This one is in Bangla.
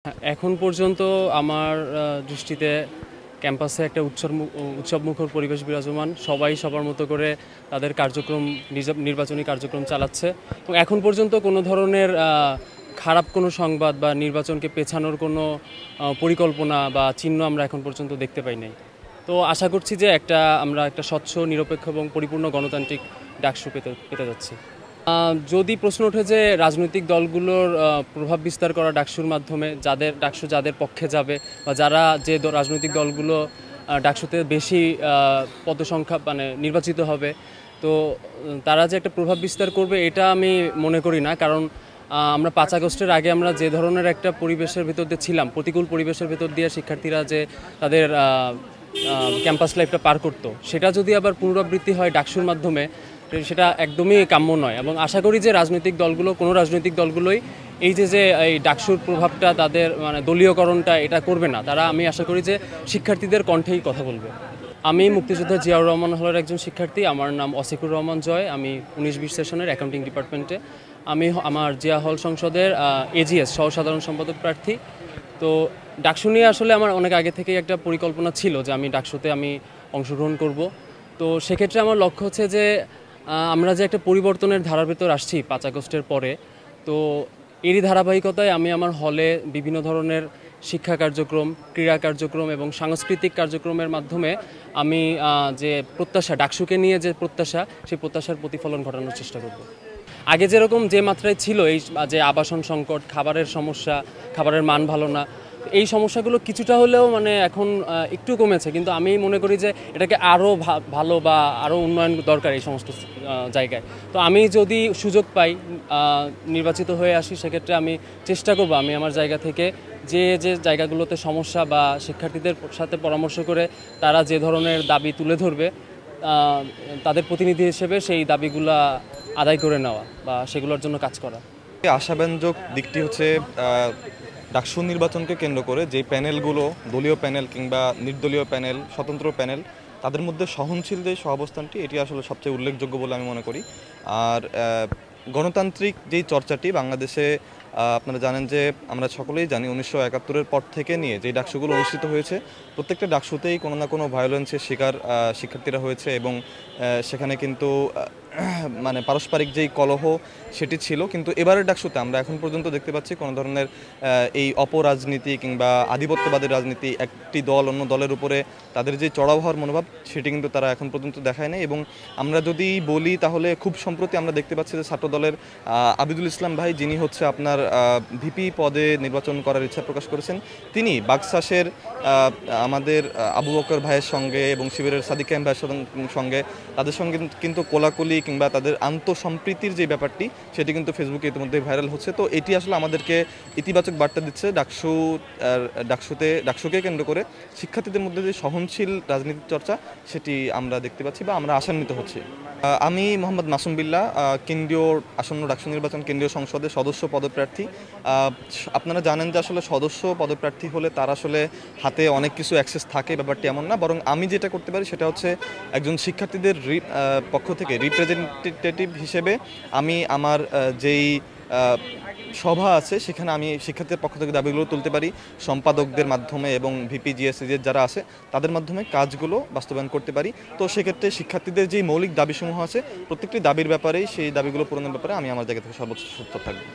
এখন পর্যন্ত আমার দৃষ্টিতে ক্যাম্পাসে একটা উৎসবমুখর পরিবেশ বিরাজমান। সবাই সবার মতো করে তাদের কার্যক্রম নির্বাচনী কার্যক্রম চালাচ্ছে এবং এখন পর্যন্ত কোনো ধরনের খারাপ কোনো সংবাদ বা নির্বাচনকে পেছানোর কোনো পরিকল্পনা বা চিহ্ন আমরা এখন পর্যন্ত দেখতে পাই নাই। তো আশা করছি যে আমরা একটা স্বচ্ছ, নিরপেক্ষ এবং পরিপূর্ণ গণতান্ত্রিক ডাকসু পেতে যাচ্ছি। যদি প্রশ্ন ওঠে যে রাজনৈতিক দলগুলোর প্রভাব বিস্তার করা ডাকসুর মাধ্যমে ডাকসু যাদের পক্ষে যাবে বা যে রাজনৈতিক দলগুলো ডাকসুতে বেশি পদসংখ্যা মানে নির্বাচিত হবে, তো তারা যে একটা প্রভাব বিস্তার করবে এটা আমি মনে করি না। কারণ আমরা 5 আগস্টের আগে আমরা যে ধরনের একটা পরিবেশের ভেতর দিয়ে ছিলাম, প্রতিকূল পরিবেশের ভেতর দিয়ে শিক্ষার্থীরা যে তাদের ক্যাম্পাস লাইফটা পার করতো, সেটা যদি আবার পুনরাবৃত্তি হয় ডাকসুর মাধ্যমে, সেটা একদমই কাম্য নয়। এবং আশা করি যে কোনো রাজনৈতিক দলগুলোই এই এই ডাকসুর প্রভাবটা তাদের মানে দলীয়করণটা এটা করবে না। আমি আশা করি যে শিক্ষার্থীদের কণ্ঠেই কথা বলবে। আমি মুক্তিযোদ্ধা জিয়াউর রহমান হলের একজন শিক্ষার্থী। আমার নাম অসিকুর রহমান জয়। আমি 19-20 সেশনের অ্যাকাউন্টিং ডিপার্টমেন্টে। আমার জিয়া হল সংসদের এজিএস সহ সাধারণ সম্পাদক প্রার্থী। তো ডাকসু নিয়ে আসলে আমার অনেক আগে থেকেই একটা পরিকল্পনা ছিল যে ডাকসুতে অংশগ্রহণ করব। তো সেক্ষেত্রে আমার লক্ষ্য হচ্ছে যে আমরা যে একটা পরিবর্তনের ধারার ভেতর আসছি 5 আগস্টের পরে, তো এরই ধারাবাহিকতায় আমি আমার হলে বিভিন্ন ধরনের শিক্ষা কার্যক্রম, ক্রীড়া কার্যক্রম এবং সাংস্কৃতিক কার্যক্রমের মাধ্যমে আমি যে প্রত্যাশা, ডাকসুকে নিয়ে যে প্রত্যাশা, সেই প্রত্যাশার প্রতিফলন ঘটানোর চেষ্টা করব। আগে যেরকম যে মাত্রায় ছিল যে আবাসন সংকট, খাবারের সমস্যা, খাবারের মান ভালো না, এই সমস্যাগুলো কিছুটা হলেও মানে এখন একটু কমেছে। কিন্তু আমি মনে করি যে এটাকে আরও ভালো বা আরও উন্নয়ন দরকার এই সমস্ত জায়গায়। তো আমি যদি সুযোগ পাই, নির্বাচিত হয়ে আসি, সেক্ষেত্রে আমি চেষ্টা করব আমি আমার জায়গা থেকে যে জায়গাগুলোতে সমস্যা বা শিক্ষার্থীদের সাথে পরামর্শ করে তারা যে ধরনের দাবি তুলে ধরবে, তাদের প্রতিনিধি হিসেবে সেই দাবিগুলা আদায় করে নেওয়া বা সেগুলোর জন্য কাজ করা। আশাব্যঞ্জক দিকটি হচ্ছে ডাকসু নির্বাচনকে কেন্দ্র করে যে প্যানেলগুলো, দলীয় প্যানেল কিংবা নির্দলীয় প্যানেল, স্বতন্ত্র প্যানেল, তাদের মধ্যে সহনশীল যে সহাবস্থানটি, এটি আসলে সবচেয়ে উল্লেখযোগ্য বলে আমি মনে করি। আর গণতান্ত্রিক যেই চর্চাটি বাংলাদেশে, আপনারা জানেন যে আমরা সকলেই জানি 1971-এর পর থেকে নিয়ে যে ডাকসুগুলো অনুষ্ঠিত হয়েছে, প্রত্যেকটা ডাকসুতেই কোনো না কোনো ভায়োলেন্সের শিকার শিক্ষার্থীরা হয়েছে এবং সেখানে কিন্তু মানে পারস্পরিক যেই কলহ সেটি ছিল। কিন্তু এবারের ডাকসুতে আমরা এখন পর্যন্ত দেখতে পাচ্ছি কোনো ধরনের এই অপরাজনীতি কিংবা আধিপত্যবাদের রাজনীতি, একটি দল অন্য দলের উপরে তাদের যে চড়াও হওয়ার মনোভাব, সেটি কিন্তু তারা এখন পর্যন্ত দেখায় নাই। এবং আমরা যদি বলি তাহলে খুব সম্প্রতি আমরা দেখতে পাচ্ছি যে ছাত্র দলের আবিদুল ইসলাম ভাই, যিনি হচ্ছে আপনার ভিপি পদে নির্বাচন করার ইচ্ছা প্রকাশ করেছেন, তিনি বাকশাসের আমাদের আবু বকর ভাইয়ের সঙ্গে এবং শিবিরের সাদিক কায়েম ভাইয়ের সঙ্গে তাদের সঙ্গে কিন্তু কোলাকুলি কিংবা তাদের আন্তঃসম্প্রীতির যে ব্যাপারটি, সেটি কিন্তু ফেসবুকে ইতিমধ্যে ভাইরাল হচ্ছে। তো এটি আসলে আমাদেরকে ইতিবাচক বার্তা দিচ্ছে। ডাকসুকে কেন্দ্র করে শিক্ষার্থীদের মধ্যে যে সহনশীল রাজনীতির চর্চা, সেটি আমরা দেখতে পাচ্ছি বা আমরা আশান্বিত হচ্ছি। আমি মোহাম্মদ মাসুম বিল্লাহ, কেন্দ্রীয় আসন্ন ডাকসু নির্বাচন কেন্দ্রীয় সংসদের সদস্য পদপ্রার্থী। আপনারা জানেন যে আসলে সদস্য পদপ্রার্থী হলে তার আসলে হাতে অনেক কিছু অ্যাক্সেস থাকে, ব্যাপারটি এমন না। বরং আমি যেটা করতে পারি সেটা হচ্ছে একজন শিক্ষার্থীদের পক্ষ থেকে রিপ্রেজেন্টেটিভ হিসেবে আমি আমার যেই সভা আছে সেখানে আমি শিক্ষার্থীদের পক্ষ থেকে দাবিগুলো তুলতে পারি, সম্পাদকদের মাধ্যমে এবং ভিপি জিএসসিজের যারা আছে তাদের মাধ্যমে কাজগুলো বাস্তবায়ন করতে পারি। তো সেক্ষেত্রে শিক্ষার্থীদের যেই মৌলিক দাবিসমূহ আছে, প্রত্যেকটি দাবির ব্যাপারেই সেই দাবিগুলো পূরণের ব্যাপারে আমি আমার জায়গা থেকে সর্বোচ্চ সত্য থাকবো।